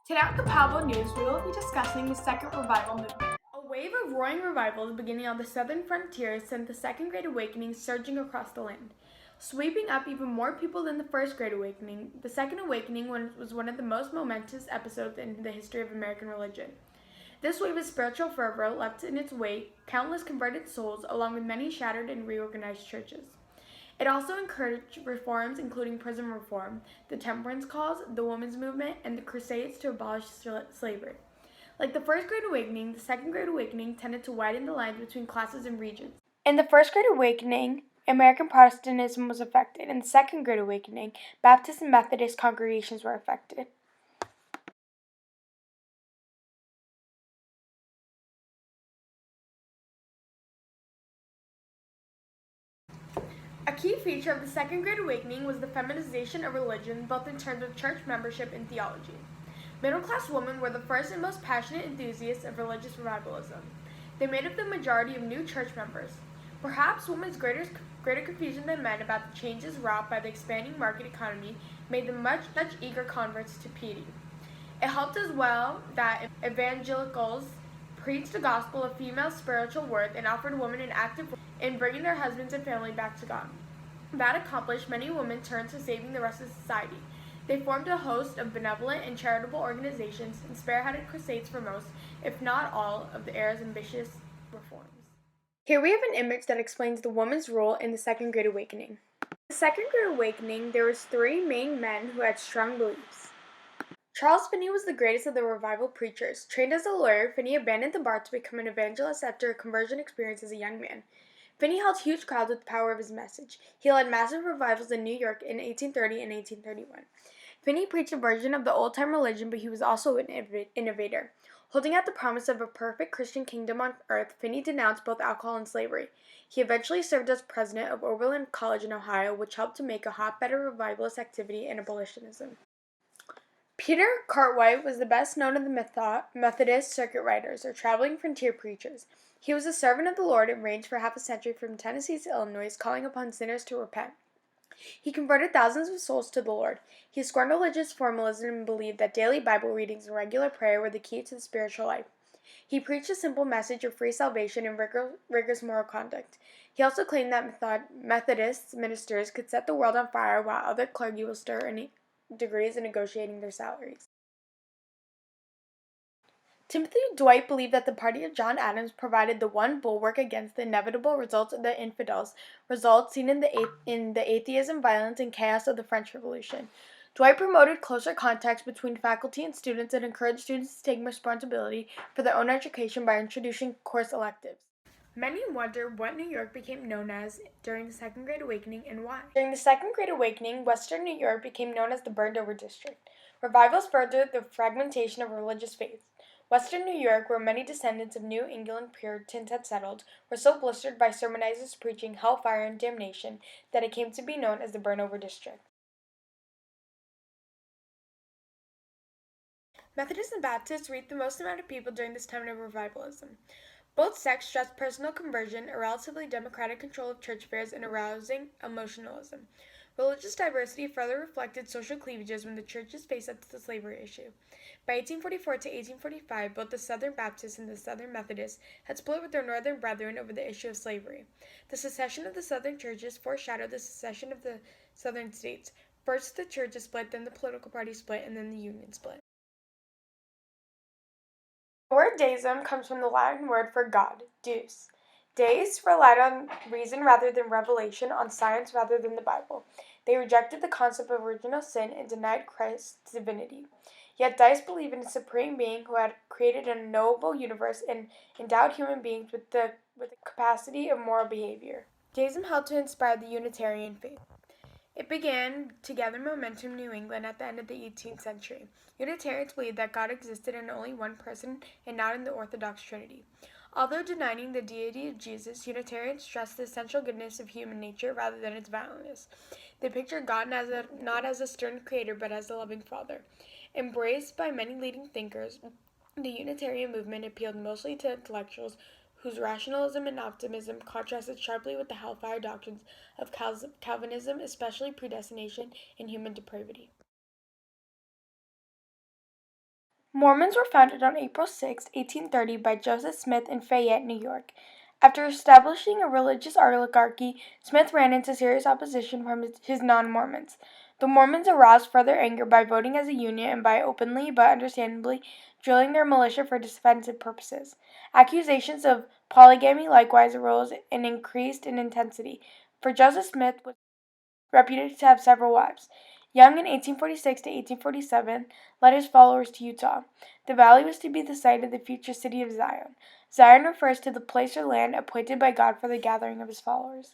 Today at the Pablo News, we will be discussing the Second Revival Movement. A wave of roaring revivals beginning on the southern frontier sent the Second Great Awakening surging across the land. Sweeping up even more people than the First Great Awakening, the Second Awakening was one of the most momentous episodes in the history of American religion. This wave of spiritual fervor left in its wake countless converted souls, along with many shattered and reorganized churches. It also encouraged reforms including prison reform, the temperance cause, the women's movement, and the crusades to abolish slavery. Like the First Great Awakening, the Second Great Awakening tended to widen the lines between classes and regions. In the First Great Awakening, American Protestantism was affected. In the Second Great Awakening, Baptist and Methodist congregations were affected. A key feature of the Second Great Awakening was the feminization of religion, both in terms of church membership and theology. Middle-class women were the first and most passionate enthusiasts of religious revivalism. They made up the majority of new church members. Perhaps women's greater confusion than men about the changes wrought by the expanding market economy made them much eager converts to piety. It helped as well that evangelicals preached the gospel of female spiritual worth and offered women an active role in bringing their husbands and family back to God. That accomplished, many women turned to saving the rest of society. They formed a host of benevolent and charitable organizations and spearheaded crusades for most, if not all, of the era's ambitious reforms. Here we have an image that explains the woman's role in the Second Great Awakening. In the Second Great Awakening, there was three main men who had strong beliefs. Charles Finney was the greatest of the revival preachers. Trained as a lawyer, Finney abandoned the bar to become an evangelist after a conversion experience as a young man. Finney held huge crowds with the power of his message. He led massive revivals in New York in 1830 and 1831. Finney preached a version of the old-time religion, but he was also an innovator. Holding out the promise of a perfect Christian kingdom on earth, Finney denounced both alcohol and slavery. He eventually served as president of Oberlin College in Ohio, which helped to make a hotbed of revivalist activity and abolitionism. Peter Cartwright was the best known of the Methodist circuit riders, or traveling frontier preachers. He was a servant of the Lord and reigned for half a century from Tennessee to Illinois, calling upon sinners to repent. He converted thousands of souls to the Lord. He scorned religious formalism and believed that daily Bible readings and regular prayer were the key to the spiritual life. He preached a simple message of free salvation and rigorous moral conduct. He also claimed that Methodist ministers could set the world on fire while other clergy will stir in degrees in negotiating their salaries. Timothy Dwight believed that the party of John Adams provided the one bulwark against the inevitable results of the infidels, results seen in the atheism, violence, and chaos of the French Revolution. Dwight promoted closer contacts between faculty and students and encouraged students to take responsibility for their own education by introducing course electives. Many wonder what New York became known as during the Second Great Awakening and why. During the Second Great Awakening, Western New York became known as the burned-over district. Revivals furthered the fragmentation of religious faith. Western New York, where many descendants of New England Puritans had settled, were so blistered by sermonizers preaching hellfire and damnation that it came to be known as the burn-over district. Methodists and Baptists reached the most amount of people during this time of revivalism. Both sects stressed personal conversion, a relatively democratic control of church affairs, and arousing emotionalism. Religious diversity further reflected social cleavages when the churches faced up to the slavery issue. By 1844 to 1845, both the Southern Baptists and the Southern Methodists had split with their Northern brethren over the issue of slavery. The secession of the Southern churches foreshadowed the secession of the Southern states. First the churches split, then the political parties split, and then the Union split. The word deism comes from the Latin word for God, deus. Deists relied on reason rather than revelation, on science rather than the Bible. They rejected the concept of original sin and denied Christ's divinity. Yet deists believed in a supreme being who had created an unknowable universe and endowed human beings with the capacity of moral behavior. Deism helped to inspire the Unitarian faith. It began to gather momentum in New England at the end of the 18th century. Unitarians believed that God existed in only one person and not in the Orthodox Trinity. Although denying the deity of Jesus, Unitarians stressed the essential goodness of human nature rather than its violence. They pictured God not as a stern creator but as a loving father. Embraced by many leading thinkers, the Unitarian movement appealed mostly to intellectuals whose rationalism and optimism contrasted sharply with the hellfire doctrines of Calvinism, especially predestination and human depravity. Mormons were founded on April 6, 1830 by Joseph Smith in Fayette, New York. After establishing a religious oligarchy, Smith ran into serious opposition from his non-Mormons. The Mormons aroused further anger by voting as a union and by openly but understandably drilling their militia for defensive purposes. Accusations of polygamy likewise arose and increased in intensity, for Joseph Smith was reputed to have several wives. Young in 1846 to 1847 led his followers to Utah. The valley was to be the site of the future city of Zion. Zion refers to the place or land appointed by God for the gathering of his followers.